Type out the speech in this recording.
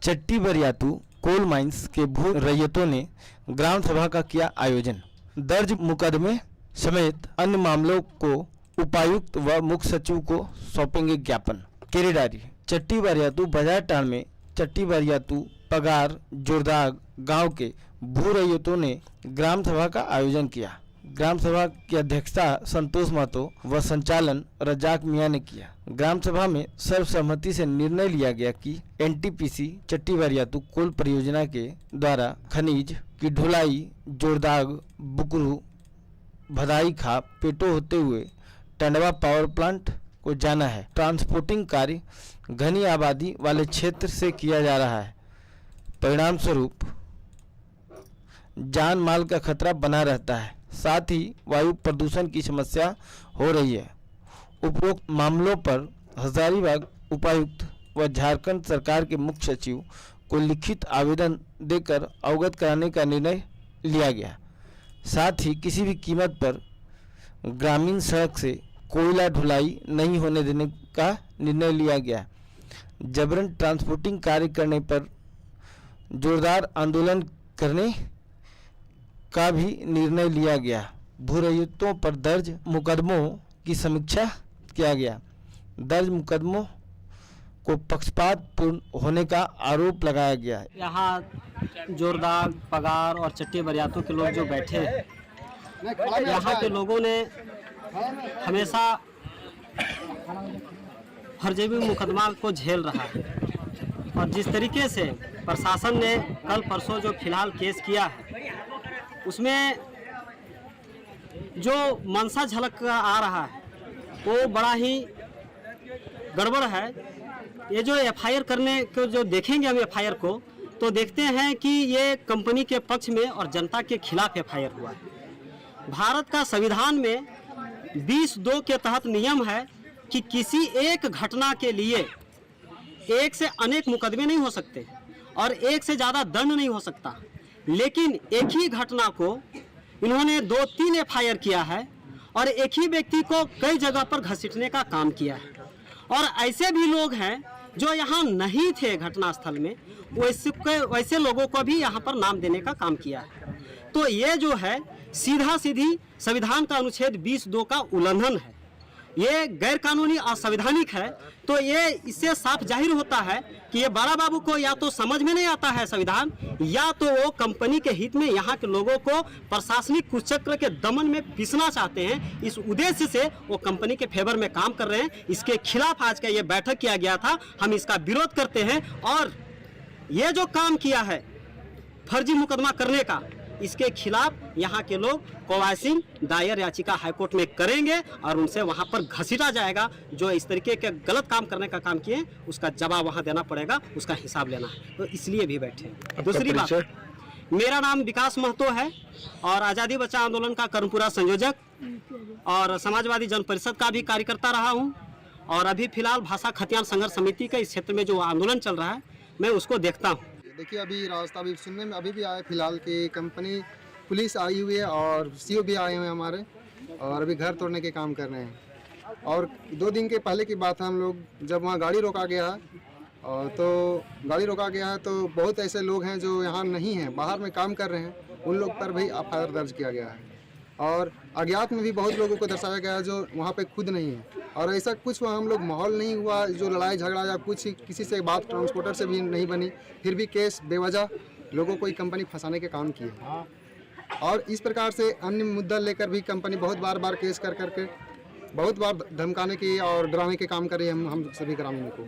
चट्टी Bariatu coal mines के भू रैयतों ने ग्राम सभा का किया आयोजन। दर्ज मुकदमे समेत अन्य मामलों को उपायुक्त व मुख्य सचिव को सौंपेंगे ज्ञापन। केरेडारी चट्टी बरियातू बाजार टांड में चट्टी बरियातू पगार जोरदाग गांव के भू रैयतों ने ग्राम सभा का आयोजन किया। ग्राम सभा की अध्यक्षता संतोष महतो व संचालन रजाक मियां ने किया। ग्राम सभा में सर्वसम्मति से निर्णय लिया गया कि एनटीपीसी चट्टी बरियातू कोल परियोजना के द्वारा खनिज की ढुलाई जोरदाग बुकरू भदाई खाप पेटो होते हुए टंडवा पावर प्लांट को जाना है। ट्रांसपोर्टिंग कार्य घनी आबादी वाले क्षेत्र से किया जा रहा है। परिणाम स्वरूप जान माल का खतरा बना रहता है, साथ ही वायु प्रदूषण की समस्या हो रही है। उपरोक्त मामलों पर हजारीबाग उपायुक्त व झारखंड सरकार के मुख्य सचिव को लिखित आवेदन देकर अवगत कराने का निर्णय लिया गया। साथ ही किसी भी कीमत पर ग्रामीण सड़क से कोयला ढुलाई नहीं होने देने का निर्णय लिया गया। जबरन ट्रांसपोर्टिंग कार्य करने पर जोरदार आंदोलन करने का भी निर्णय लिया गया। भू रैयतों पर दर्ज मुकदमों की समीक्षा किया गया। दर्ज मुकदमों को पक्षपातपूर्ण होने का आरोप लगाया गया। यहाँ जोरदाग पगार और चट्टी बरियातों के लोग जो बैठे हैं, यहाँ के लोगों ने हमेशा फर्जी मुकदमा को झेल रहा है और जिस तरीके से प्रशासन ने कल परसों जो फिलहाल केस किया है उसमें जो मंशा झलक कर आ रहा है वो बड़ा ही गड़बड़ है। ये जो एफआईआर करने को जो देखेंगे हम एफआईआर को तो देखते हैं कि ये कंपनी के पक्ष में और जनता के खिलाफ एफआईआर हुआ है। भारत का संविधान में 20(2) के तहत नियम है कि किसी एक घटना के लिए एक से अनेक मुकदमे नहीं हो सकते और एक से ज़्यादा दंड नहीं हो सकता, लेकिन एक ही घटना को इन्होंने 2-3 एफआईआर किया है और एक ही व्यक्ति को कई जगह पर घसीटने का काम किया है। और ऐसे भी लोग हैं जो यहाँ नहीं थे घटनास्थल में, वैसे लोगों को भी यहाँ पर नाम देने का काम किया है। तो ये जो है सीधा सीधी संविधान का अनुच्छेद 20(2) का उल्लंघन है। ये गैर कानूनी असंवैधानिक है। तो ये इससे साफ जाहिर होता है कि ये बड़ा बाबू को या तो समझ में नहीं आता है संविधान, या तो वो कंपनी के हित में यहाँ के लोगों को प्रशासनिक कुचक्र के दमन में पीसना चाहते हैं। इस उद्देश्य से वो कंपनी के फेवर में काम कर रहे हैं। इसके खिलाफ आज का ये बैठक किया गया था। हम इसका विरोध करते हैं और ये जो काम किया है फर्जी मुकदमा करने का, इसके खिलाफ यहाँ के लोग क्वासिंग दायर याचिका हाईकोर्ट में करेंगे और उनसे वहाँ पर घसीटा जाएगा। जो इस तरीके के गलत काम करने का काम किए उसका जवाब वहाँ देना पड़ेगा, उसका हिसाब लेना है। तो इसलिए भी बैठे। दूसरी बात, मेरा नाम विकास महतो है और आज़ादी बचाओ आंदोलन का कर्मपुरा संयोजक और समाजवादी जन परिषद का भी कार्यकर्ता रहा हूँ। और अभी फिलहाल भाषा खतियान संघर्ष समिति का इस क्षेत्र में जो आंदोलन चल रहा है मैं उसको देखता हूँ। देखिए, अभी रास्ता अभी सुनने में अभी भी आया फिलहाल की कंपनी पुलिस आई हुई है और सीओ भी आए हुए हैं हमारे, और अभी घर तोड़ने के काम कर रहे हैं। और 2 दिन के पहले की बात है, हम लोग जब वहाँ गाड़ी रोका गया है तो बहुत ऐसे लोग हैं जो यहाँ नहीं हैं, बाहर में काम कर रहे हैं, उन लोग पर भी एफआईआर दर्ज किया गया है। और अज्ञात में भी बहुत लोगों को दर्शाया गया है जो वहाँ पे खुद नहीं है। और ऐसा कुछ हम लोग माहौल नहीं हुआ जो लड़ाई झगड़ा या कुछ किसी से बात ट्रांसपोर्टर से भी नहीं बनी, फिर भी केस बेवजह लोगों को कंपनी फंसाने के काम किए। और इस प्रकार से अन्य मुद्दा लेकर भी कंपनी बहुत बार केस कर करके बहुत बार धमकाने की और डराने के काम कर रही है हम सभी ग्रामीणों को।